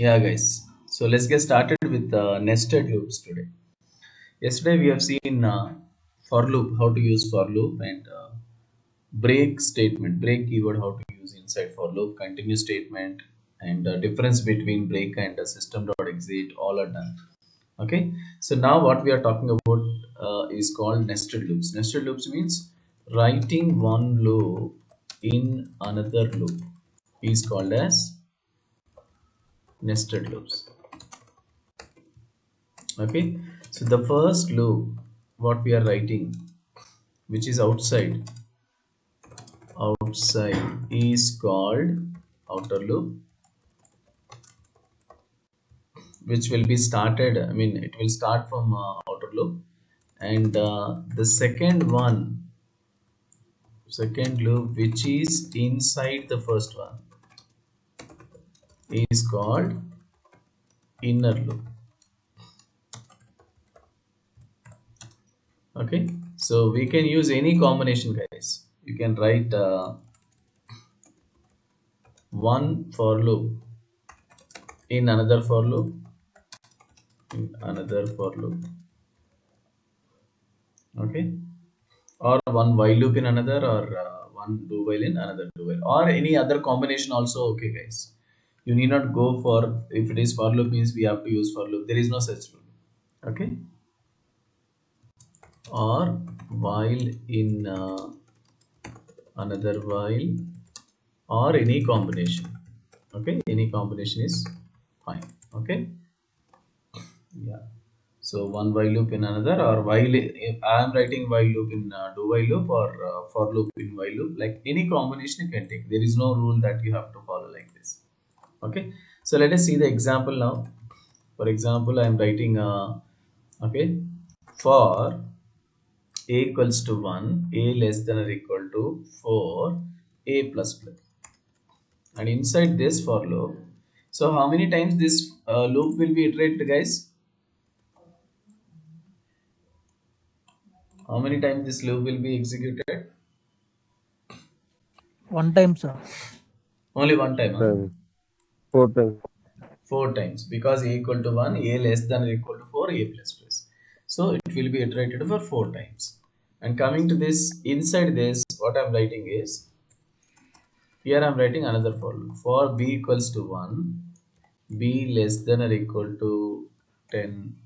Yeah, guys. So let's get started with nested loops today. Yesterday we have seen for loop, how to use for loop, and break statement, break keyword, how to use inside for loop, continue statement, and difference between break and system.exit, all are done. Okay. So now what we are talking about is called nested loops. Nested loops means writing one loop in another loop is called as nested loops. Okay, so the first loop what we are writing, which is outside is called outer loop, which will be started, I mean it will start from outer loop. And the second loop which is inside the first one is called inner loop. Okay, so we can use any combination, guys. You can write one for loop in another for loop, in another for loop. Okay, or one while loop in another, or one do while in another do while, or any other combination also. Okay, guys, you need not go for, if it is for loop means we have to use for loop, there is no such rule. Okay, or while in another while, or any combination. Okay, any combination is fine. Okay, yeah. So one while loop in another, or while if I am writing while loop in do while loop, or for loop in while loop, like any combination you can take. There is no rule that you have to follow like this. Okay, so let us see the example now. For example, I am writing okay, for a equals to 1, a less than or equal to 4, a plus plus, and inside this for loop. So how many times this loop will be iterated, guys? How many times this loop will be executed? One time, sir. Only one time, huh? Times, four times. Four times, because a equal to 1, a less than or equal to 4, a plus plus. So it will be iterated for four times. And coming to this, inside this, what I'm writing is, here I'm writing another for loop. For b equals to 1, b less than or equal to 10,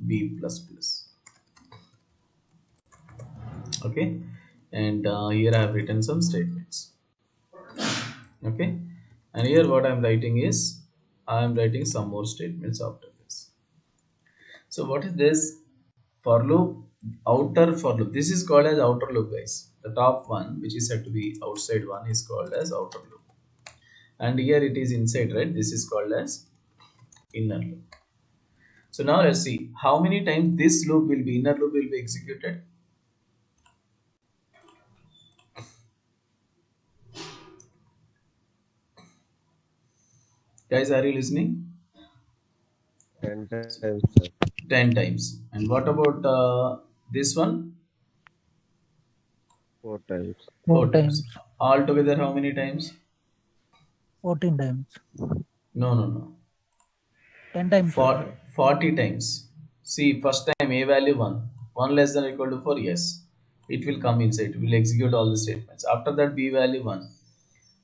b plus plus. Okay, and here I have written some statements. Okay, and here what I'm writing is, I'm writing some more statements after this. So what is this? For loop, outer for loop, this is called as outer loop, guys. The top one, which is said to be outside one, is called as outer loop, and here it is inside, right? This is called as inner loop. So now let's see how many times this loop will be, inner loop will be executed. Guys, are you listening? 10 times, sir. 10 times. And what about this one? Four times. Four 4 times. times. Altogether how many times? 14 times. No, no, no. 10 times, sir. 40 times. See, first time a value 1. 1 less than or equal to 4, yes. It will come inside. It will execute all the statements. After that, b value 1.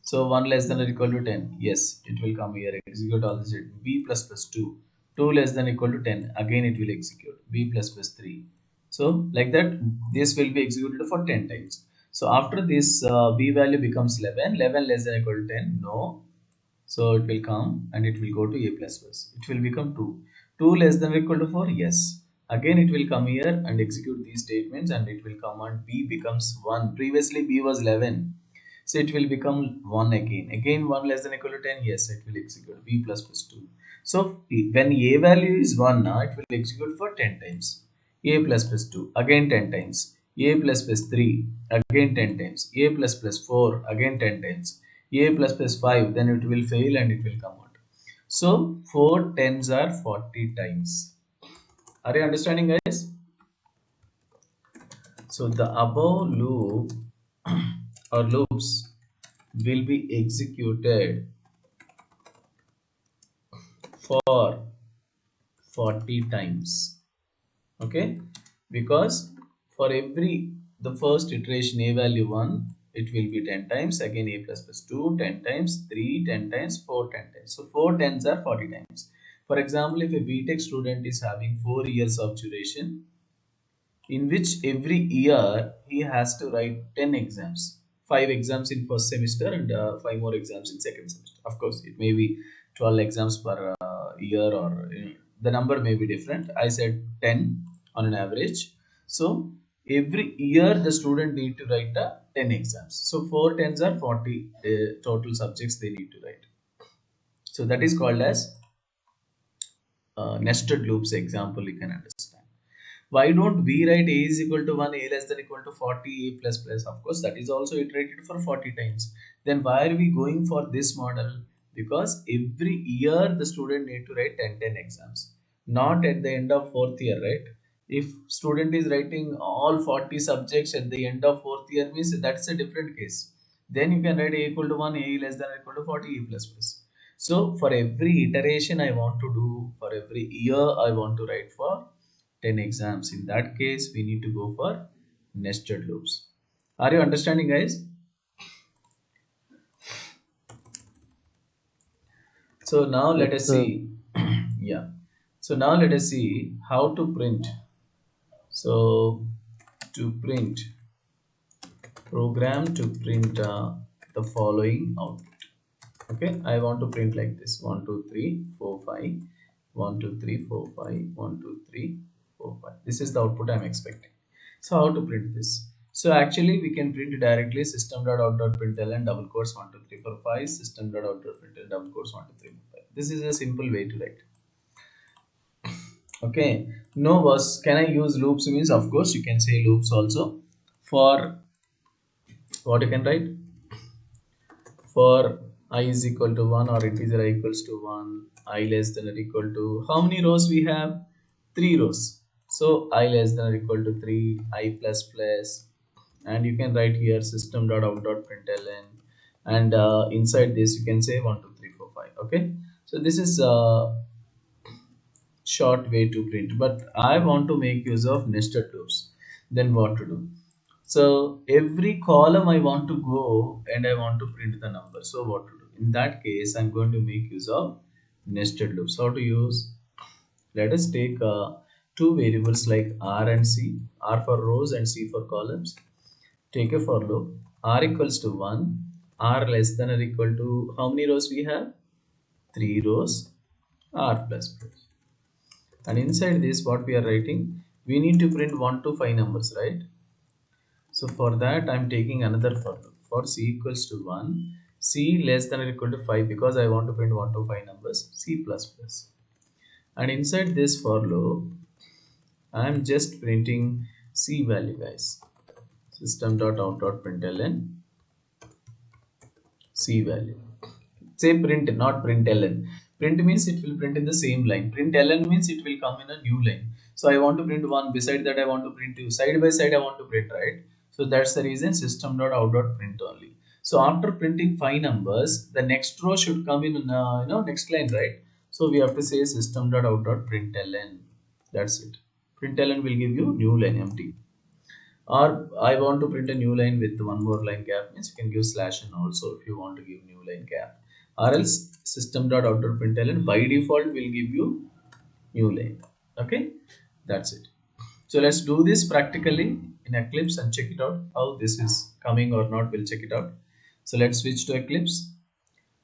So 1 less than or equal to 10. Yes, it will come here. Execute all the statements. b plus plus 2. 2 less than or equal to 10. Again, it will execute. b plus plus 3. So, like that, this will be executed for 10 times. So, after this, b value becomes 11. 11 less than or equal to 10. No, so it will come and it will go to a plus plus. It will become 2. 2 less than or equal to 4? Yes. Again it will come here and execute these statements, and it will come and b becomes 1. Previously b was 11. So it will become 1 again. Again 1 less than or equal to 10? Yes, it will execute b plus plus 2. So when a value is 1 now, it will execute for 10 times. A plus plus 2 again 10 times. A plus plus 3 again 10 times. A plus plus 4 again 10 times. A plus plus 5, then it will fail and it will come out. So 4 tens are 40 times. Are you understanding, guys? So the above loop or loops will be executed for 40 times. Okay, because for every the first iteration a value 1, it will be 10 times, again a plus plus 2 10 times, 3 10 times, 4 10 times. So 4 tens are 40 times. For example, if a BTech student is having 4 years of duration, in which every year he has to write 10 exams, 5 exams in first semester and 5 more exams in second semester. Of course, it may be 12 exams per year, or the number may be different. I said 10 on an average. So every year the student need to write 10 exams. So 4 tens are 40 total subjects they need to write. So that is called as nested loops example, you can understand. Why don't we write a is equal to 1, a less than equal to 40, a plus plus? Of course, that is also iterated for 40 times. Then why are we going for this model? Because every year the student need to write 10 exams, not at the end of fourth year, right? If student is writing all 40 subjects at the end of fourth year, means that's a different case. Then you can write a equal to 1, a less than equal to 40, a plus plus. So for every iteration I want to do, for every year I want to write for 10 exams. In that case, we need to go for nested loops. Are you understanding, guys? So now Yes, let us sir. see. Yeah. So now let us see how to print. So to print, program to print the following output. Okay, I want to print like this: 1 2 3 4 5, 1 2 3 4 5, 1 2 3 4 5. This is the output I'm expecting. So how to print this? So actually we can print directly system.out.println double quotes 1 2 3 4 5, system.out.println double quotes 1 2 3 4 5. This is a simple way to write. Okay, no was can I use loops? Means of course you can say loops also. For what you can write, for I is equal to 1 or integer I equals to 1, I less than or equal to, how many rows we have? 3 rows. So I less than or equal to 3, I plus plus, and you can write here system.out.println, and inside this you can say 1 2 3 4 5. Okay, so this is short way to print, but I want to make use of nested loops. Then what to do? So every column I want to go and I want to print the number. So what to do? In that case, I'm going to make use of nested loops. How to use? Let us take two variables like r and c, r for rows and c for columns. Take a for loop, r equals to 1, r less than or equal to, how many rows we have? 3 rows, r plus plus. And inside this, what we are writing, we need to print 1 to 5 numbers, right? So for that, I'm taking another for loop. For c equals to 1, c less than or equal to 5, because I want to print 1 to 5 numbers, c plus plus. And inside this for loop, I'm just printing c value, guys. System.out.println C value. Say print, not print ln. Print means it will print in the same line. Print ln means it will come in a new line. So I want to print one. Beside that, I want to print two. Side by side, I want to print, right? So that's the reason system.out.print only. So after printing 5 numbers, the next row should come in next line, right? So we have to say system.out.println. That's it. Println will give you new line empty. Or I want to print a new line with one more line gap, means you can give slash and also if you want to give new line gap. Or else system.out.println by default will give you new line. Okay, that's it. So let's do this practically in Eclipse and check it out how this is coming or not. We'll check it out. So let's switch to Eclipse.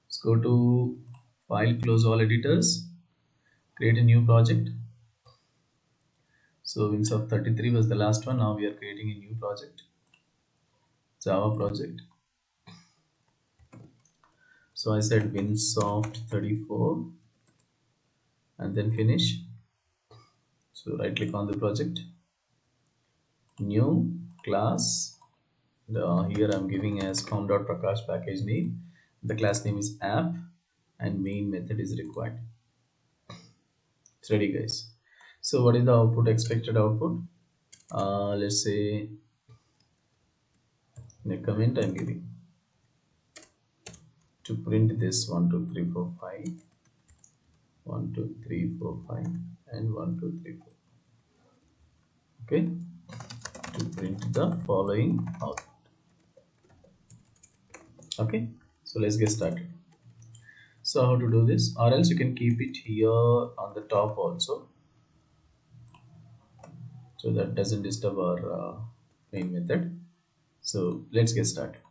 Let's go to File, close all editors, create a new project. So Wings of 33 was the last one. Now we are creating a new project, Java project. So I said winsoft 34 and then finish. So right click on the project, new class. Here I'm giving as com.prakash package name. The class name is app and main method is required. It's ready, guys. So what is the output, expected output? Let's say in a comment I'm giving to print this 1 2 3 4 5, 1 2 3 4 5 and 1 2 3 4. Okay, to print the following out. Okay, so let's get started. So how to do this, or else you can keep it here on the top also, so that doesn't disturb our main method. So let's get started.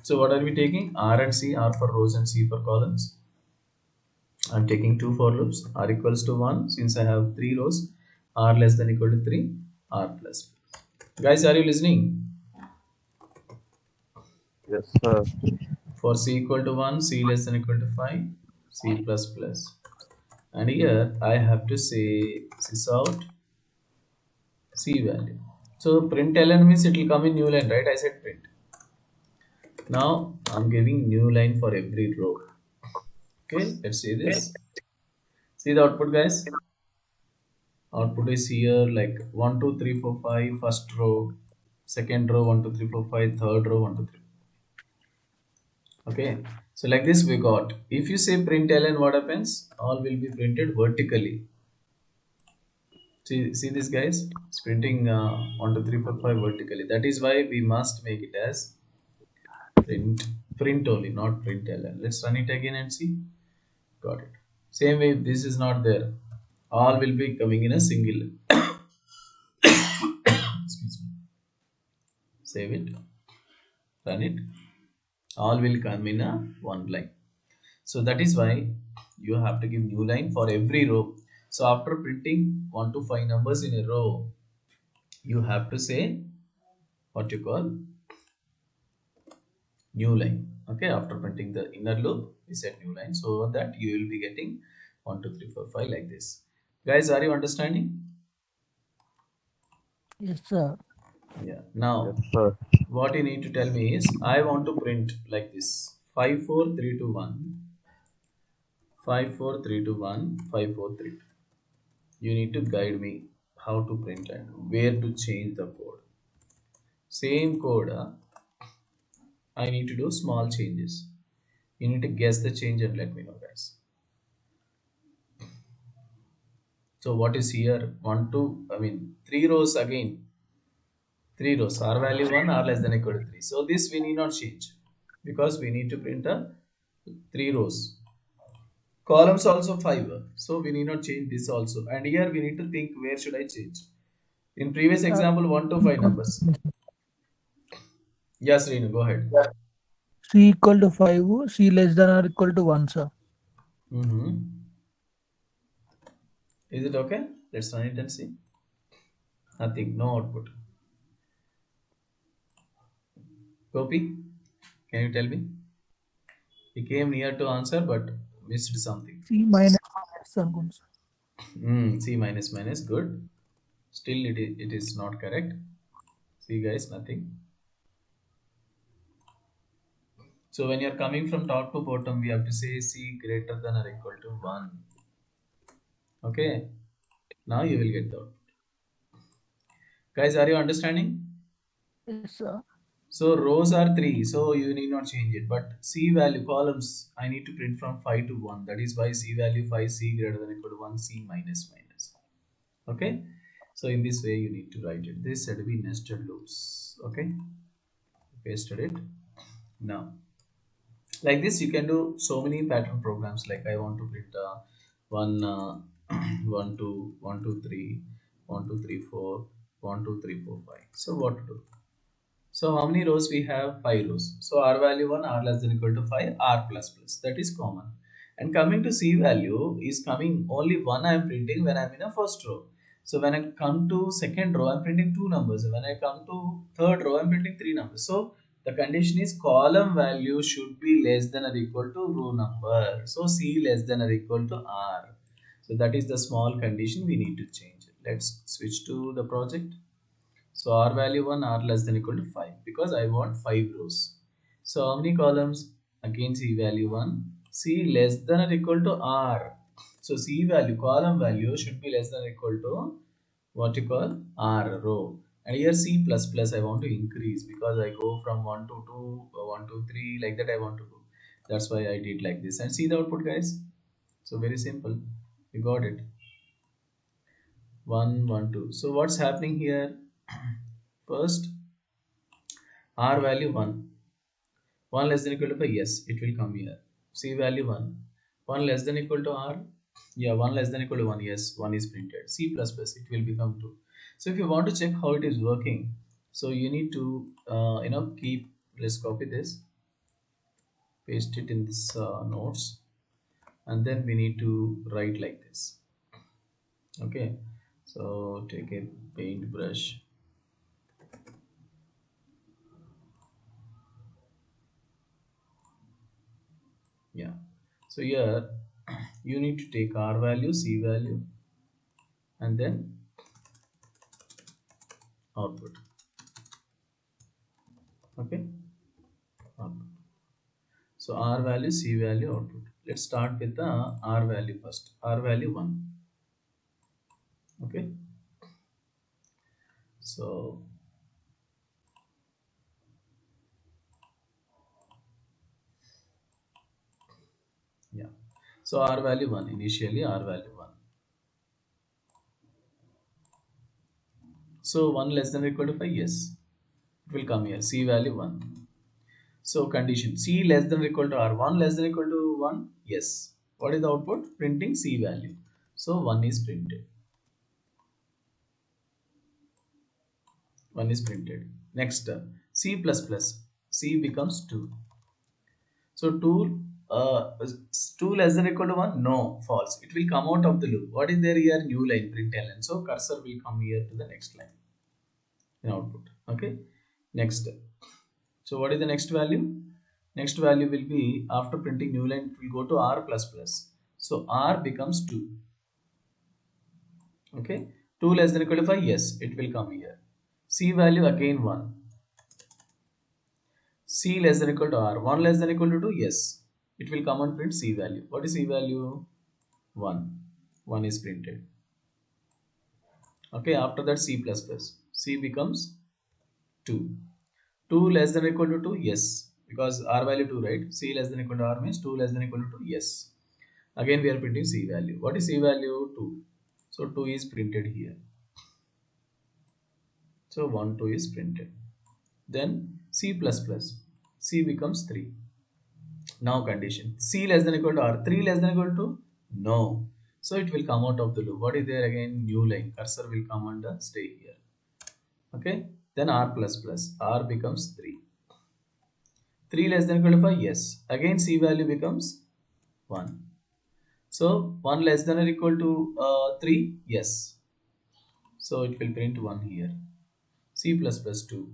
So what are we taking? R and C, R for rows and C for columns. I'm taking two for loops. R equals to 1 since I have 3 rows. R less than equal to 3. R plus. Guys, are you listening? Yes, sir. For C equal to 1, C less than equal to 5, C plus plus. And here I have to say sys out C value. So print ln means it will come in new line, right? I said print. Now I'm giving new line for every row. Okay, let's see this. See the output, guys. Output is here like 1 2 3 4 5 first row, second row 1 2 3 4 5, third row 1 2 3. Okay, so like this we got. If you say print ln, what happens? All will be printed vertically. See this, guys. It's printing 1 2 3 4 5 vertically. That is why we must make it as print only, not print ln. Let's run it again and see. Got it. Same way, if this is not there, all will be coming in a single. Excuse me. Save it. Run it. All will come in a one line. So that is why you have to give new line for every row. So after printing 1 to 5 numbers in a row, you have to say what you call new line. Okay, after printing the inner loop, we set new line, so that you will be getting 1 2 3 4 5 like this. Guys, are you understanding? Yes, sir. Yeah. Yes, Now sir. what you need to tell me is I want to print like this: 5 4 3 2 1, 5 4 3 2 1, 5 4 3 2. You need to guide me how to print and where to change the code. Same code, I need to do small changes. You need to guess the change and let me know, guys. So what is here? One, two, I mean 3 rows again. 3 rows. R value 1, R less than equal to 3. So this we need not change because we need to print a 3 rows. Columns also 5. So we need not change this also. And here we need to think where should I change. In previous Uh, example, 1 to 5 numbers. Yes, Reenu, go ahead. C equal to 5, C less than or equal to 1, sir. Mm-hmm. Is it okay? Let's run it and see. Nothing, no output. Copy. Can you tell me? He came near to answer but missed something. C minus అనుకుంటా sir. C minus minus, good. Still it is not correct. See, guys, nothing. So when you're coming from top to bottom, we have to say C greater than or equal to 1. Okay. Now you will get the output. Guys, are you understanding? Yes, sir. So rows are 3, so you need not change it. But C value columns, I need to print from 5 to 1. That is why C value 5, C greater than or equal to 1, C minus minus. Okay. So in this way you need to write it. This should be nested loops. Okay. Pasted it. Now like this you can do so many pattern programs, like I want to print one one two one two three 1 2 3 4 1 2 3 4 5. So what to do? So how many rows we have? 5 rows. So R value 1, R less than equal to 5, R plus plus. That is common. And coming to C value is coming only one I am printing when I'm in a first row. So when I come to second row, I'm printing two numbers. When I come to third row, I'm printing three numbers. So the condition is column value should be less than or equal to row number. So C less than or equal to R. So that is the small condition we need to change. Let's switch to the project. So R value 1, R less than equal to 5 because I want 5 rows. So how many columns? Again C value 1, C less than or equal to R. So C value, column value should be less than or equal to what you call R row. And here C plus plus I want to increase because I go from 1 to 2, 1 to 3, like that I want to go. That's why I did like this. And see the output, guys. So very simple. We got it. 1, 1, 2. So what's happening here? First, R value 1. 1 less than equal to 5. Yes, it will come here. C value 1. 1 less than equal to R. Yeah, 1 less than equal to 1. Yes, 1 is printed. C plus plus, it will become 2. So if you want to check how it is working, so you need to, keep, let's copy this, paste it in this notes, and then we need to write like this. Okay, so take a paint brush. Yeah, so here you need to take R value, C value, and then output. Okay, output. So R value, C value, output. Let's start with the R value first. R value 1. Okay, so yeah, so R value 1, initially R value 1. So 1 less than or equal to 5, yes, it will come here. C value 1. So condition C less than or equal to R, 1 less than or equal to 1, yes. What is the output? Printing C value. So 1 is printed. 1 is printed. Next, C plus plus. C becomes 2. So 2, 2 less than or equal to 1? No, false. It will come out of the loop. What is there here? New line, print ln. So cursor will come here to the next line in output. Okay. Next. So what is the next value? Next value will be, after printing new line, it will go to R plus plus. So R becomes 2. Okay. 2 less than or equal to 5? Yes, it will come here. C value again 1. C less than or equal to R. 1 less than or equal to 2? Yes. It will come and print C value. What is C value? 1. 1 is printed. Okay, after that C plus plus. C becomes 2. 2 less than or equal to 2? Yes. Because R value 2, right? C less than or equal to R means 2 less than or equal to 2? Yes. Again we are printing C value. What is C value? 2. So 2 is printed here. So 1, 2 is printed. Then C plus plus. C becomes 3. Now condition. C less than or equal to R. 3 less than or equal to? No. So it will come out of the loop. What is there again? New line. Cursor will come and stay here. Okay. Then R plus plus. R becomes 3. 3 less than or equal to 5? Yes. Again C value becomes 1. So 1 less than or equal to 3? Yes. So it will print 1 here. C plus plus 2.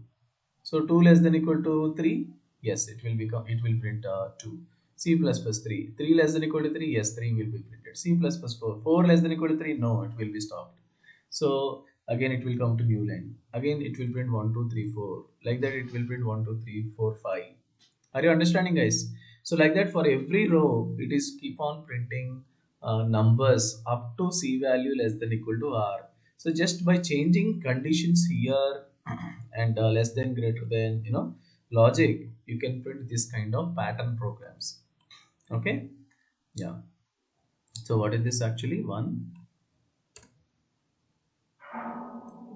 So 2 less than equal to 3? Yes, it will print 2. C plus plus 3. 3 less than equal to 3? Yes, 3 will be printed. C plus plus 4. 4 less than equal to 3? No, it will be stopped. So again it will come to new line. Again it will print 1, 2, 3, 4. Like that it will print 1, 2, 3, 4, 5. Are you understanding, guys? So like that for every row, it is keep on printing numbers up to C value less than equal to R. So just by changing conditions here and less than greater than, logic, you can print this kind of pattern programs. Okay. Yeah. So what is this actually? 1,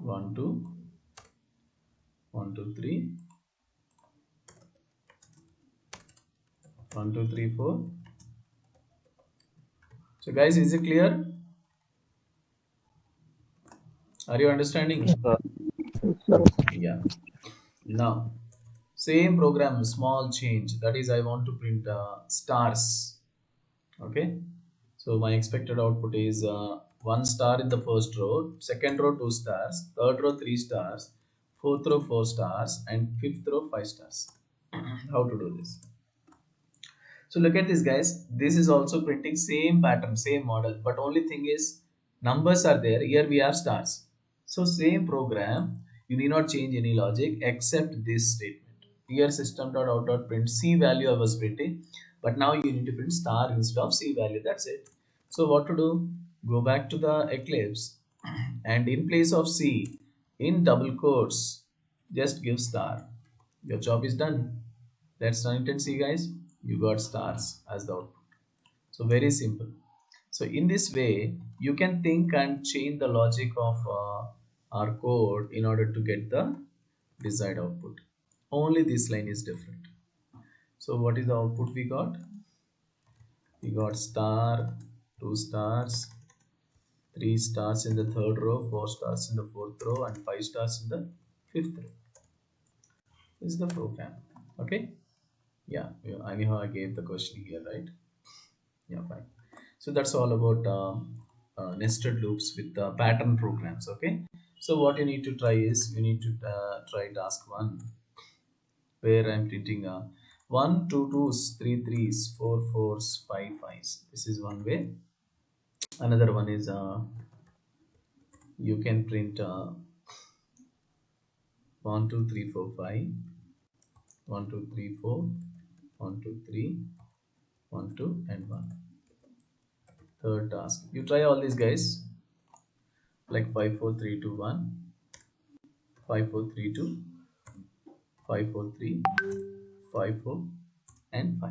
1, 2, 1, 2, 3, 1, 2, 3, 4. So guys, is it clear? Are you understanding? Sir. Sir. Yeah. Now, same program, small change. That is, I want to print stars. Okay. So my expected output is 1 star in the first row, second row 2 stars, third row 3 stars, fourth row 4 stars, and fifth row 5 stars. How to do this? So look at this, guys. This is also printing same pattern, same model, but only thing is numbers are there. Here we have stars. So same program, you need not change any logic except this statement. Here system.out.print C value I was printing, but now you need to print star instead of C value. That's it. So what to do? Go back to the Eclipse and in place of C, in double quotes, just give star. Your job is done. Let's run it and see, guys. You got stars as the output. So very simple. So in this way, you can think and change the logic of our code in order to get the desired output. Only this line is different. So what is the output we got? We got star, 2 stars, 3 stars in the third row, 4 stars in the fourth row, and 5 stars in the fifth row. This is the program. Okay. Yeah. Anyhow, I gave the question here, right? Yeah, fine. So that's all about nested loops with pattern programs. Okay. So what you need to try is you need to try task one, where I'm printing one, two twos, three threes, four fours, five fives. This is one way. Another one is you can print 1, 2, 3, 4, 5, 1, 2, 3, 4, 1, 2, 3, 1, 2, and 1. Third task. You try all these guys like 5, 4, 3, 2, 1, 5, 4, 3, 2, 5, 4, 3, 5, 4, and 5.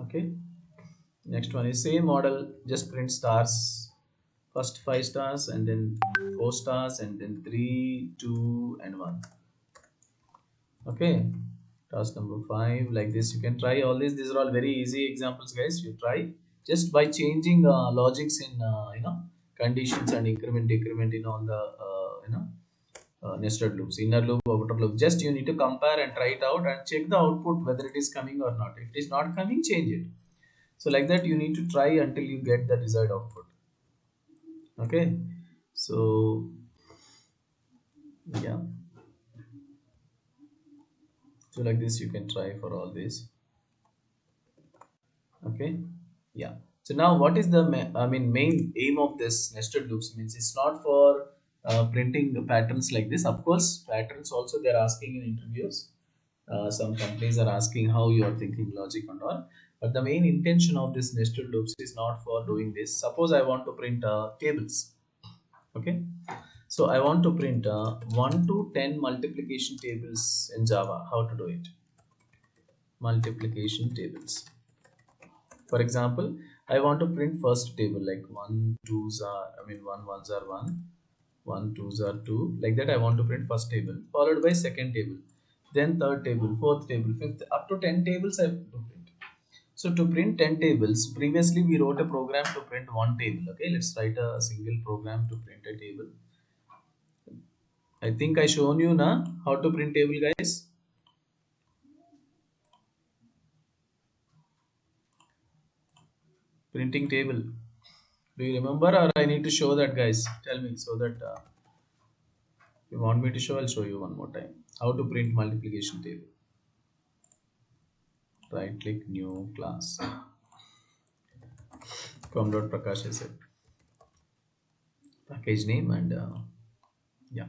Okay. Next one is same model, just print stars. First 5 stars and then 4 stars and then 3, 2, and 1. Okay. Task number 5, like this. You can try all these. These are all very easy examples, guys. You try just by changing logics in conditions and increment, decrement in all the nested loops, inner loop, outer loop. Just you need to compare and try it out and check the output whether it is coming or not. If it is not coming, change it. So like that, you need to try until you get the desired output. Okay. So yeah. So like this, you can try for all this. Okay. Yeah. So now what is the main aim of this nested loops? Means it's not for printing the patterns like this. Of course, patterns also they're asking in interviews. Some companies are asking how you are thinking logic and all. But the main intention of this nested loops is not for doing this. Suppose I want to print tables. Okay. So I want to print 1 to 10 multiplication tables in Java. How to do it? Multiplication tables. For example, I want to print first table like 1 twos are, one ones are 1, 1 twos are 2. Like that, I want to print first table, followed by second table, then third table, fourth table, fifth, up to 10 tables I have to print. So to print 10 tables, previously we wrote a program to print one table. Okay, let's write a single program to print a table. I think I shown you now how to print table, guys. Printing table. Do you remember, or I need to show that, guys? Tell me so that if you want me to show, I'll show you one more time. How to print multiplication table. Right click, new class. com.prakash is it. Package name and yeah.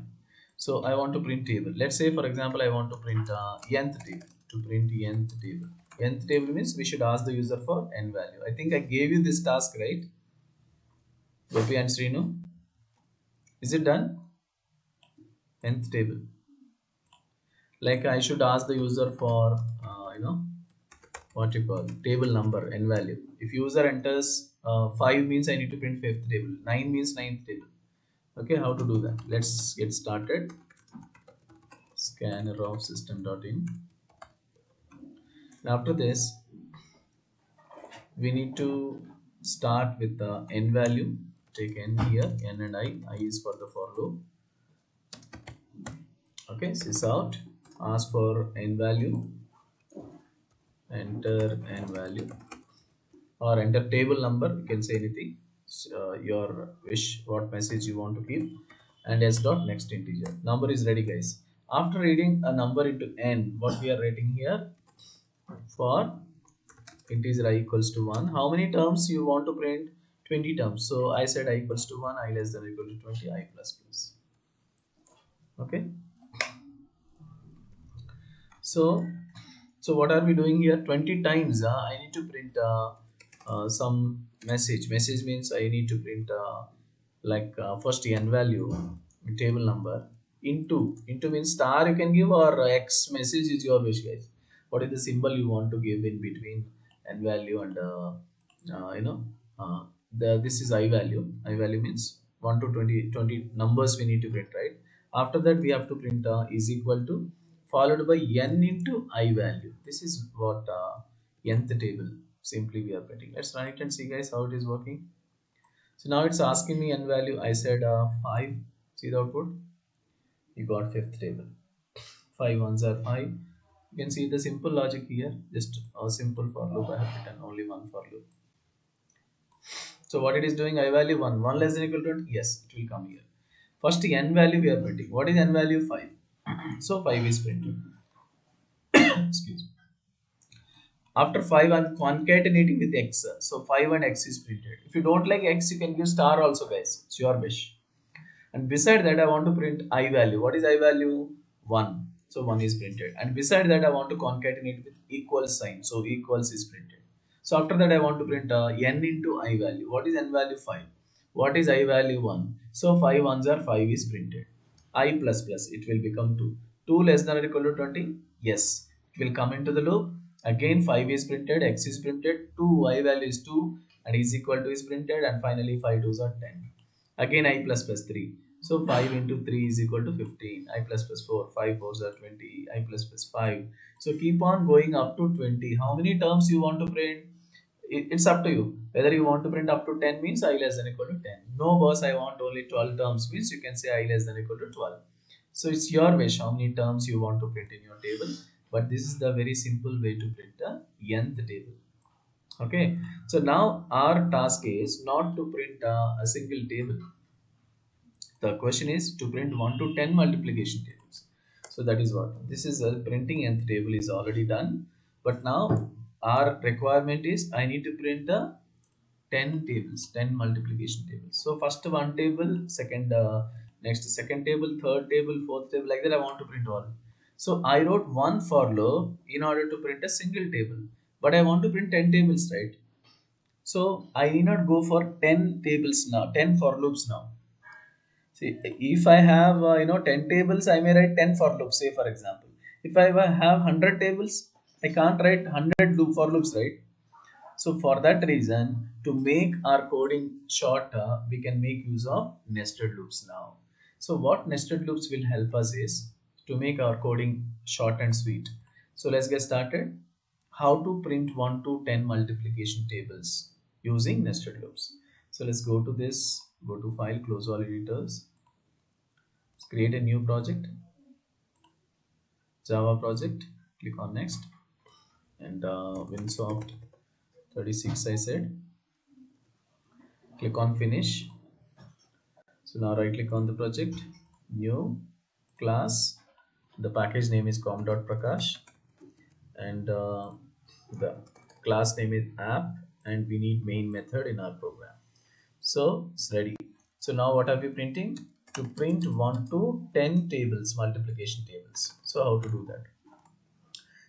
So I want to print table. Let's say, for example, I want to print nth table. To print nth table. Nth table means we should ask the user for n value. I think I gave you this task, right? Gopi and Srinu. Is it done? Nth table. Like I should ask the user for what you call table number n value. If user enters 5 means I need to print fifth table, 9 means ninth table. Okay, how to do that? Let's get started. Scanner of system.in. After this, we need to start with the n value. Take n here, n and I is for the for loop. Okay, sys out, ask for n value, enter n value, or enter table number. You can say anything, your wish, what message you want to keep, and s dot next integer. Number is ready, guys. After reading a number into n, what we are writing here, for integer I equals to 1, how many terms you want to print? 20 terms. So I said I equals to 1, I less than or equal to 20, I plus plus. Okay. So what are we doing here? 20 times I need to print some message means I need to print first n value, table number, into means star you can give, or x message is your wish, guys. What is the symbol you want to give in between n value and you know this is I value. I value means 1 to 20, 20 numbers we need to print, right? After that we have to print is equal to followed by n into I value. This is what nth table simply we are printing. Let's run it and see guys how it is working. So now it's asking me n value. I said 5. See the output. You got fifth table. 5 ones are 5. You can see the simple logic here. Just a simple for loop. I have written only one for loop. So what it is doing, I value 1. 1 less than equal to 20? Yes, it will come here. First n value we are printing. What is n value? 5. So 5 is printed. Excuse me. After 5, I'm concatenating with x. So 5 and x is printed. If you don't like x, you can give star also, guys. It's your wish. And beside that, I want to print I value. What is I value? 1. So 1 is printed. And beside that, I want to concatenate with equal sign. So equals is printed. So after that, I want to print n into I value. What is n value? 5. What is I value? 1. So 5 ones are 5 is printed. I plus plus, it will become 2. 2 less than or equal to 20? Yes. It will come into the loop. Again 5 is printed, x is printed, 2 I value is 2 and is equal to is printed, and finally 5 2s are 10. Again I plus plus 3. So 5 into 3 is equal to 15. I plus plus 4. 5 fours are 20. I plus plus 5. So keep on going up to 20. How many terms you want to print? It's up to you. Whether you want to print up to 10 means I less than equal to 10. No boss, I want only 12 terms means you can say I less than equal to 12. So it's your wish how many terms you want to print in your table. But this is the very simple way to print the nth table. Okay. So now our task is not to print a single table. The question is to print 1 to 10 multiplication tables. So that is what this is. A printing nth table is already done, but now our requirement is I need to print the 10 tables, 10 multiplication tables. So first one table, second next second table, third table, fourth table, like that I want to print all. So I wrote one for loop in order to print a single table, but I want to print 10 tables, right? So I need not go for 10 tables now, 10 for loops now. See, if I have 10 tables, I may write 10 for loops. Say for example, if I have 100 tables, I can't write 100 loop for loops, right? So for that reason, to make our coding shorter, we can make use of nested loops now. So what nested loops will help us is to make our coding short and sweet. So let's get started. How to print 1 to 10 multiplication tables using nested loops. So let's go to this, go to file, close all editors, create a new project, Java project, click on next, and Winsoft 36 I said, click on finish. So now right click on the project, new class, the package name is com.prakash, and the class name is app, and we need main method in our program. So it's ready. So now what are we printing? To print 1 to 10 tables, multiplication tables. So how to do that?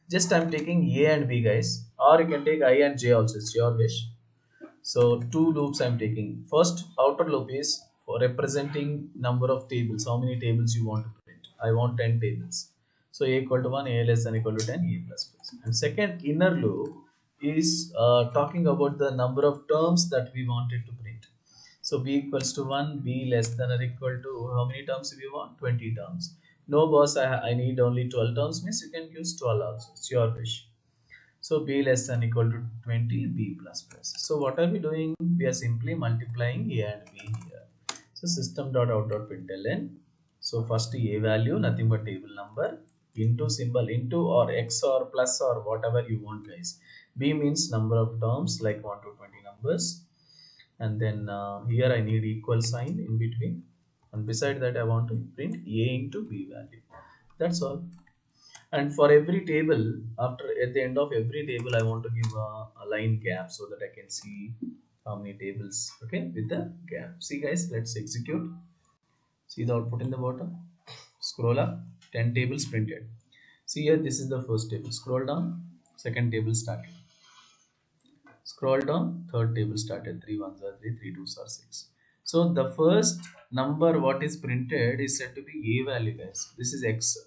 Just I'm taking A and B, guys, or you can take I and J also, it's your wish. So two loops I'm taking. First outer loop is for representing number of tables, how many tables you want to print. I want 10 tables. So A equal to 1, A less than equal to 10, A plus plus. And second inner loop is talking about the number of terms that we wanted to print. So B equals to 1, B less than or equal to how many terms we want? 20 terms. No boss, I need only 12 terms means you can use 12 also. It's your wish. So B less than equal to 20, B plus plus. So what are we doing? We are simply multiplying A and B here. So system.out.println. So first A value, nothing but table number, into symbol, into or X or plus or whatever you want, guys. B means number of terms like 1 to 20 numbers. And then here I need equal sign in between. And beside that I want to print A into B value. That's all. And for every table, after at the end of every table I want to give a line gap so that I can see how many tables, okay, with the gap. See guys, let's execute. See the output in the bottom. Scroll up, 10 tables printed. See here, this is the first table. Scroll down, second table started. Scroll down, third table started. 3 ones are 3, 3 twos are 6. So the first number what is printed is said to be A value, guys. This is X,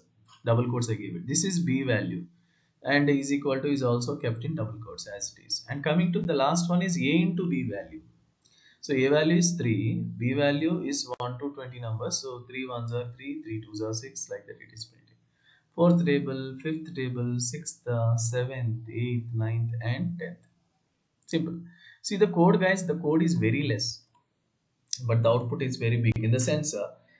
double quotes I gave it. This is B value. and is equal to is also kept in double quotes as it is. And coming to the last one is a into b value. So a value is 3, b value is 1 to 20 numbers. So 3 ones are 3, 3 twos are 6, like that it is printed. Fourth table, fifth table, sixth, seventh, eighth, ninth, and 10th. Simple. See the code, guys, the code is very less, but the output is very big in the sense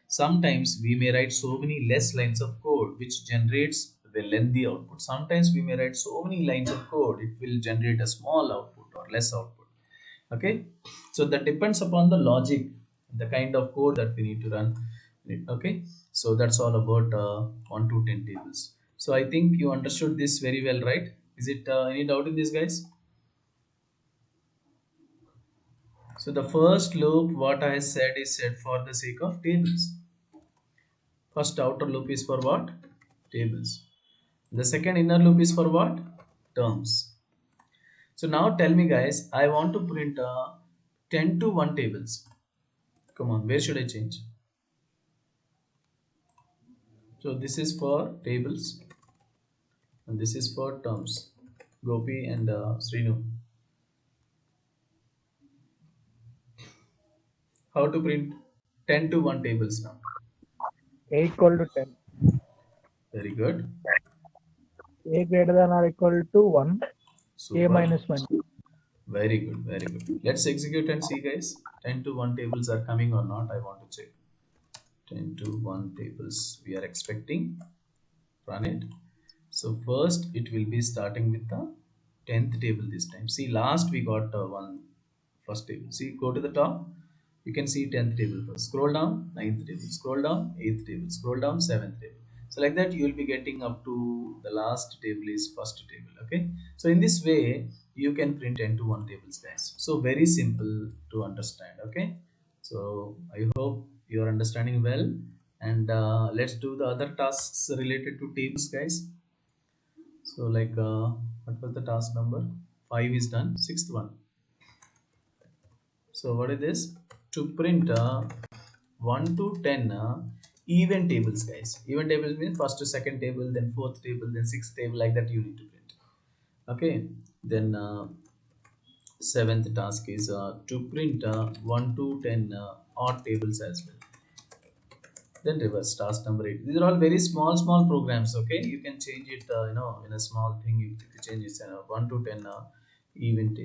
sometimes we may write so many less lines of code which generates the lengthy output. Sometimes we may write so many lines of code, it will generate a small output or less output. Okay, so that depends upon the logic, the kind of code that we need to run. Okay, so that's all about 1 to 10 tables. So I think you understood this very well, right? Is it any doubt in this, guys? So the first loop what I said is said for the sake of tables. First outer loop is for what? Tables. The second inner loop is for what? Terms. So now tell me, guys, I want to print 10 to 1 tables. Come on, where should I change? So this is for tables and this is for terms. Gopi and Srinu. How to print 10 to 1 tables now? A equal to 10. Very good. A greater than or equal to 1. A Super. minus 1. Very good. Very good. Let's execute and see, guys. 10 to 1 tables are coming or not. I want to check. 10 to 1 tables we are expecting. Run it. So first it will be starting with the 10th table this time. See, last we got one first table. See, go to the top. You can see 10th table first. Scroll down, 9th table. Scroll down, 8th table. Scroll down, 7th table. So like that you will be getting up to the last table is first table. Okay. So in this way you can print 10 to 1 tables, guys. So very simple to understand. Okay. So I hope you are understanding well. And let's do the other tasks related to tables, guys. So like what was the task number? 5 is done. Sixth one. So what is this? To print 1 to 10 even tables, guys. Even tables means first to second table, then fourth table, then sixth table, like that you need to print. Okay. Then seventh task is to print 1 to 10 odd tables as well. Then reverse task number 8. These are all very small programs. Okay, you can change it in a small thing. You change it 1 to 10 even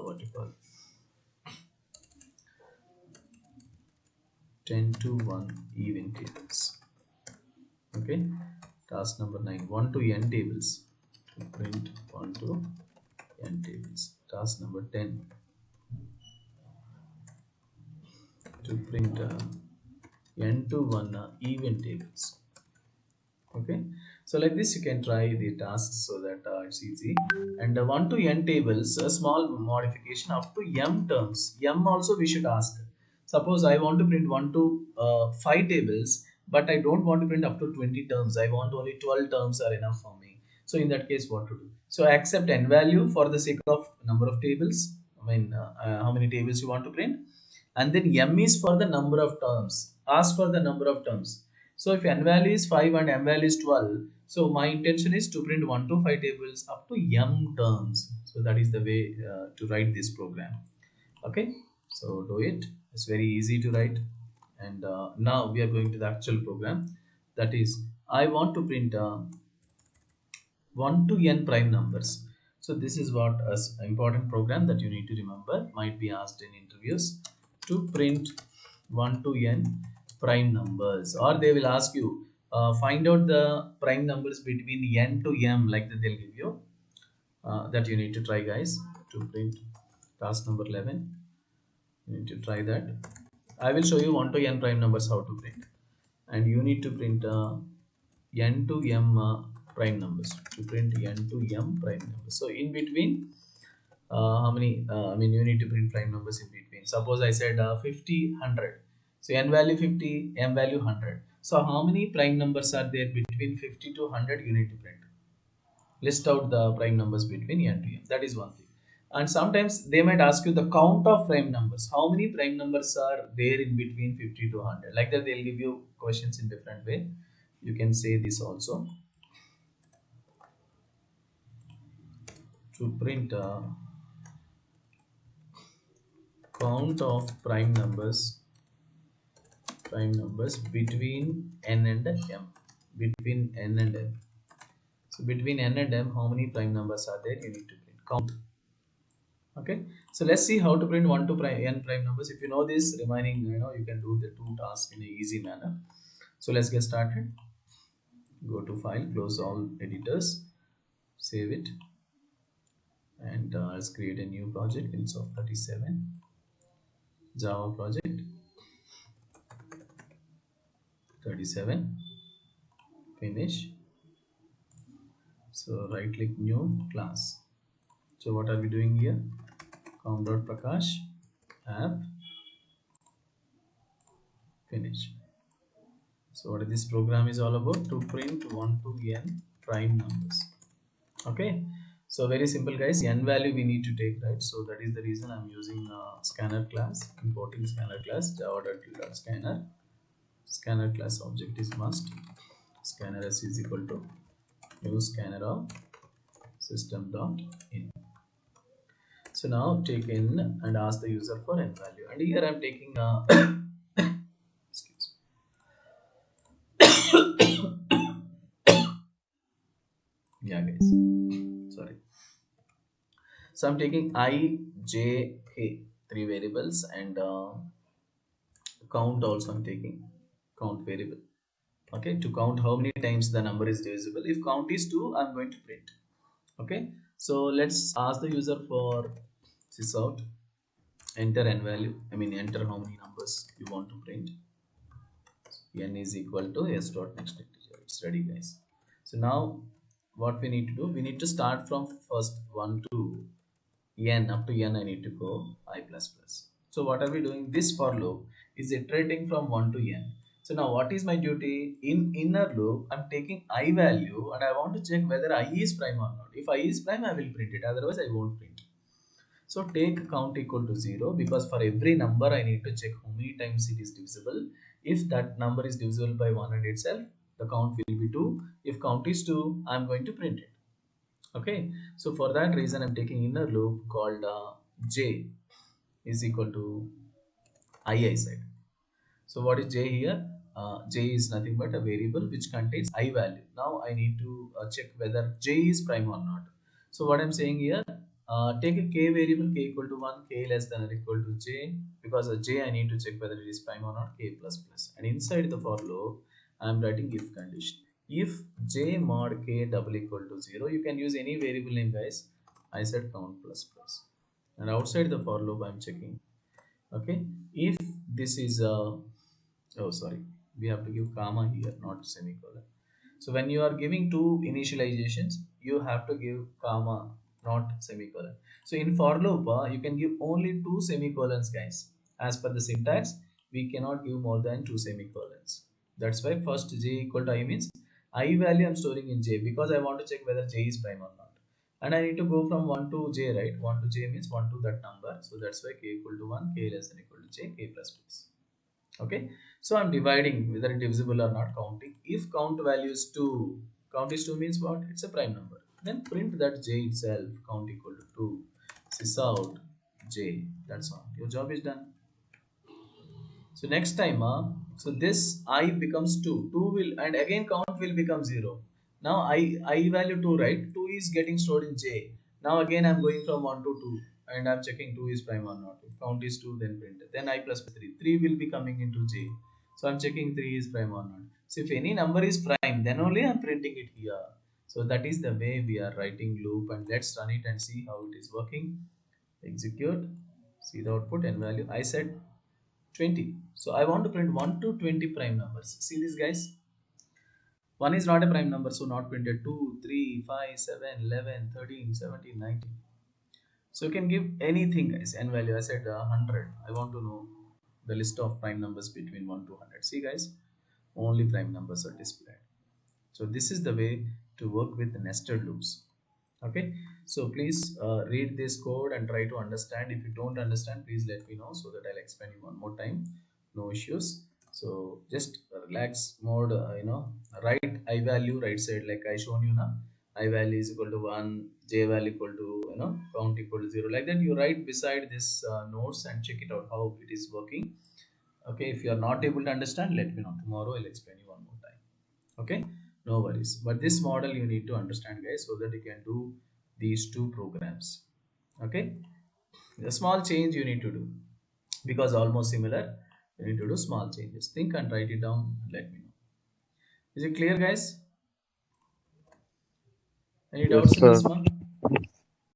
what you call 10 to 1 even tables. Okay, task number 9, 1 to n tables, to print 1 to n tables. Task number 10, to print n to 1 even tables. Okay, so like this you can try the tasks so that it's easy. And 1 to n tables, a small modification up to m terms. M also we should ask. Suppose I want to print 1 to 5 tables, but I don't want to print up to 20 terms. I want only 12 terms are enough for me. So in that case what to do? So accept n value for the sake of number of tables. I mean how many tables you want to print, and then m is for the number of terms. Ask for the number of terms. So if n value is 5 and m value is 12, so my intention is to print 1 to 5 tables up to m terms. So that is the way to write this program. Okay, so do it. It's very easy to write. And now we are going to the actual program. That is, I want to print 1 to n prime numbers. So this is what an important program that you need to remember, might be asked in interviews. To print 1 to n prime numbers, or they will ask you find out the prime numbers between n to m, like that they'll give you. That you need to try, guys. To print task number 11, you need to try that. I will show you 1 to n prime numbers how to print, and you need to print n to m prime numbers. To print n to m prime numbers, so in between how many I mean you need to print prime numbers in between. Suppose I said 50, 100. So n value 50, m value 100. So how many prime numbers are there between 50 to 100? You need to print. List out the prime numbers between n to m. That is one thing. And sometimes they might ask you the count of prime numbers. How many prime numbers are there in between 50 to 100? Like that they'll give you questions in different way. You can say this also. to print a count of prime numbers between n and m, between n and m. So between n and m, how many prime numbers are there? You need to print count. Okay, so let's see how to print 1 to n prime numbers. If you know this remaining, you can do the two tasks in a easy manner. So let's get started. Go to file, close all editors, save it, and let's create a new project in soft 37 Java project 37. Finish. So right click new class. So what are we doing here? com.prakash app. Finish. So what this program is all about? To print 1 to n prime numbers. Okay, so very simple guys. N value we need to take, right? So that is the reason I'm using scanner class, importing scanner class java.scanner. Scanner class object is must. Scanner s is equal to new scanner of system dot in. So now take in and ask the user for n value, and here I'm taking excuse yeah guys, sorry. So I'm taking I, j, k, three variables, and count also I'm taking count variable. Okay, to count how many times the number is divisible. If count is 2, I'm going to print. Okay, so let's ask the user for sys out, enter n value, I mean enter how many numbers you want to print. N is equal to s dot next integer. It's ready guys. So now what we need to do, we need to start from first 1 to n. Up to n I need to go I plus plus. So what are we doing? This for loop is iterating from 1 to n. So now what is my duty? In inner loop I'm taking I value and I want to check whether I is prime or not. If I is prime I will print it, otherwise I won't print. So take count equal to 0, because for every number I need to check how many times it is divisible. If that number is divisible by 1 and itself, the count will be 2. If count is 2, I'm going to print it. Okay, so for that reason I'm taking inner loop called j is equal to I side. So what is j here? J is nothing but a variable which contains I value. Now I need to check whether j is prime or not. So what I'm saying here, take a k variable, k equal to 1, k less than or equal to j. Because of j I need to check whether it is prime or not, k plus plus. And inside the for loop I'm writing if condition. If j mod k double equal to 0, you can use any variable name guys. I said count plus plus. And outside the for loop I'm checking. Okay, if this is oh sorry, we have to give comma here, not semicolon. So when you are giving two initializations, you have to give comma, not semicolon. So in for loop you can give only two semicolons guys. As per the syntax, we cannot give more than two semicolons. That's why first j equal to I means I value I'm storing in j, because I want to check whether j is prime or not. And I need to go from 1 to j, right? 1 to j means 1 to that number. So that's why k equal to 1, k less than equal to j, k plus plus. Okay, so I'm dividing whether it divisible or not, counting. If count value is 2, count is 2 means what? It's a prime number. Then print that j itself, count equal to 2, sys out j. That's all. Your job is done. So next time, so this I becomes 2. 2 will, and again count will become 0. Now I value 2, right? 2 is getting stored in j. Now again I'm going from 1 to 2 and I'm checking 2 is prime or not. If count is 2, then print it. Then I plus 3. 3 will be coming into j. So I'm checking 3 is prime or not. So if any number is prime, then only I'm printing it here. So that is the way we are writing loop, and let's run it and see how it is working. Execute. See the output and value. I said 20. So I want to print 1 to 20 prime numbers. See this guys. 1 is not a prime number, so not printed. 2, 3, 5, 7, 11, 13, 17, 19. So you can give anything guys. N value, I said 100. I want to know the list of prime numbers between 1 to 100. See guys, only prime numbers are displayed. So this is the way to work with nested loops. Okay, so please read this code and try to understand. If you don't understand, please let me know so that I'll explain you one more time. No issues. So just relax mode, write I value right side like I shown you now. I value is equal to 1, j value equal to count equal to 0, like that you write beside this notes and check it out how it is working. Okay, if you are not able to understand, let me know. Tomorrow I'll explain you one more time. Okay, no worries, but this model you need to understand, guys, so that you can do these two programs. Okay, the small change you need to do, because almost similar, you need to do small changes. Think and write it down and let me know. Is it clear, guys? Any Yes, doubts in sir. this one?